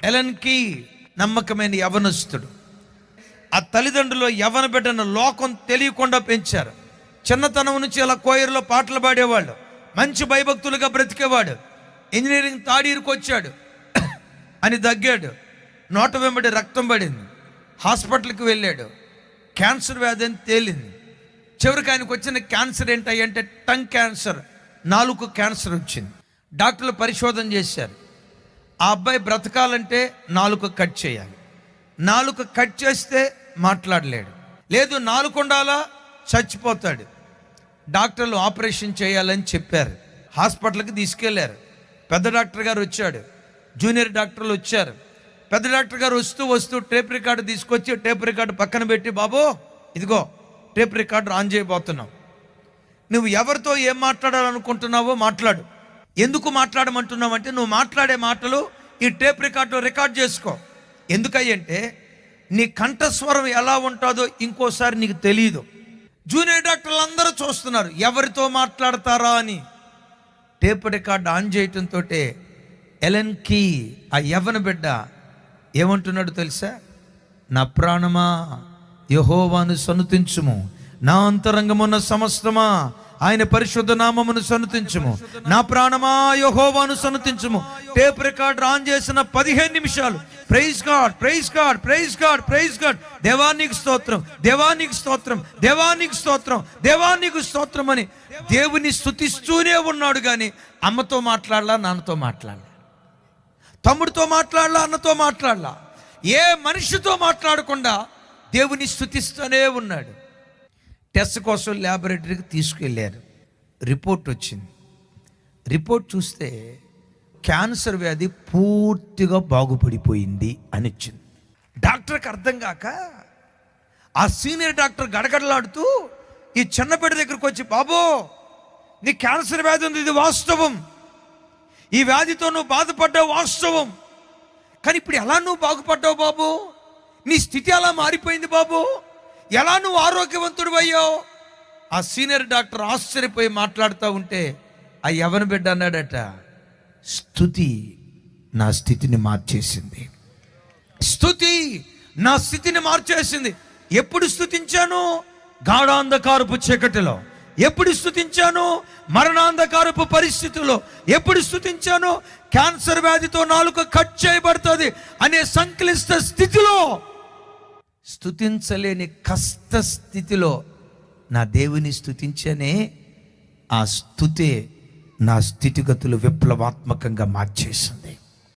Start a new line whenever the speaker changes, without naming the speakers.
Ellen key నమ్మకమైన యవనస్తుడు. ఆ తల్లిదండ్రులు యవన బిడ్డను లోకం తెలియకుండా పెంచారు. చిన్నతనం నుంచి అలా కోయరులో పాటలు పాడేవాళ్ళు, మంచి భయభక్తులుగా బ్రతికేవాడు. ఇంజనీరింగ్ థర్డ్ ఇయర్కి వచ్చాడు అని దగ్గాడు, నోట వెంబడి రక్తం పడింది, హాస్పిటల్కి వెళ్ళాడు, క్యాన్సర్ వ్యాధి అని తేలింది. చివరికి ఆయనకు వచ్చిన క్యాన్సర్ ఏంటంటే టంగ్ క్యాన్సర్, నాలుక క్యాన్సర్ వచ్చింది. డాక్టర్లు పరిశోధన చేశారు, ఆ అబ్బాయి బ్రతకాలంటే నాలుక కట్ చేయాలి, నాలుక కట్ చేస్తే మాట్లాడలేడు, లేదు నాలుక ఉండాలా చచ్చిపోతాడు. డాక్టర్లు ఆపరేషన్ చేయాలని చెప్పారు. హాస్పిటల్కి తీసుకెళ్లారు. పెద్ద డాక్టర్ గారు వచ్చాడు, జూనియర్ డాక్టర్లు వచ్చారు. పెద్ద డాక్టర్ గారు వస్తూ టేప్ రికార్డు తీసుకొచ్చి టేప్ రికార్డు పక్కన పెట్టి, బాబు ఇదిగో టేప్ రికార్డు ఆన్ చేయబోతున్నావు, నువ్వు ఎవరితో ఏం మాట్లాడాలనుకుంటున్నావో మాట్లాడు. ఎందుకు మాట్లాడమంటున్నావు అంటే, నువ్వు మాట్లాడే మాటలు ఈ టేప్ రికార్డులో రికార్డ్ చేసుకో. ఎందుకంటే నీ కంఠస్వరం ఎలా ఉంటుందో ఇంకోసారి నీకు తెలియదు. జూనియర్ డాక్టర్లు అందరూ చూస్తున్నారు ఎవరితో మాట్లాడతారా అని. టేప్ రికార్డ్ ఆన్ చేయటంతో ఎలెన్ కీ ఆ యవ్వన బిడ్డ ఏమంటున్నాడు తెలుసా? నా ప్రాణమా యెహోవాను సన్నుతించుము, నా అంతరంగమున్న సమస్తమా ఆయన పరిశుద్ధ నామమును సన్నుతించుము, నా ప్రాణమా యెహోవాను సన్నుతించుము. టేప్ రికార్డ్ ఆన్ చేసిన 15 నిమిషాలు praise God, praise God, praise God, praise God, దేవానికి స్తోత్రం, దేవానికి స్తోత్రం, దేవానికి స్తోత్రం, దేవానికి స్తోత్రం అని దేవుని స్తుతిస్తూనే ఉన్నాడు. కానీ అమ్మతో మాట్లాడలా, నాన్నతో మాట్లాడలా, తమ్ముడితో మాట్లాడలా, అన్నతో మాట్లాడలా, ఏ మనిషితో మాట్లాడకుండా దేవుని స్తుతిస్తూనే ఉన్నాడు. టెస్ట్ కోసం ల్యాబొరేటరీకి తీసుకెళ్ళారు. రిపోర్ట్ వచ్చింది. రిపోర్ట్ చూస్తే క్యాన్సర్ వ్యాధి పూర్తిగా బాగుపడిపోయింది అని వచ్చింది. డాక్టర్కి అర్థం కాక ఆ సీనియర్ డాక్టర్ గడగడలాడుతూ ఈ చిన్న బిడ్డ దగ్గరకు వచ్చి, బాబో నీ క్యాన్సర్ వ్యాధి ఉంది, ఇది వాస్తవం, ఈ వ్యాధితో నువ్వు బాధపడ్డావు వాస్తవం, కానీ ఇప్పుడు ఎలా నువ్వు బాగుపడ్డావు బాబు, నీ స్థితి అలా మారిపోయింది బాబు, ఎలా నువ్వు ఆరోగ్యవంతుడు అయ్యావు? ఆ సీనియర్ డాక్టర్ ఆశ్చర్యపోయి మాట్లాడుతూ ఉంటే ఆ యవ్వన బిడ్డ అన్నాడట, స్తుతి నా స్థితిని మార్చేసింది, స్తుతి నా స్థితిని మార్చేసింది. ఎప్పుడు స్తుతించాను? గాఢాంధకారపు చీకటిలో. ఎప్పుడు స్తుతించాను? మరణాంధకారపు పరిస్థితుల్లో. ఎప్పుడు స్తుతించాను? క్యాన్సర్ వ్యాధితో నాలుక కట్ చేయబడుతుంది అనే సంక్లిష్ట స్థితిలో, స్తుతించలేని కష్ట స్థితిలో నా దేవుని స్తుతించనే ఆ స్తుతే నా స్థితిగతులు విప్లవాత్మకంగా మార్చేసింది.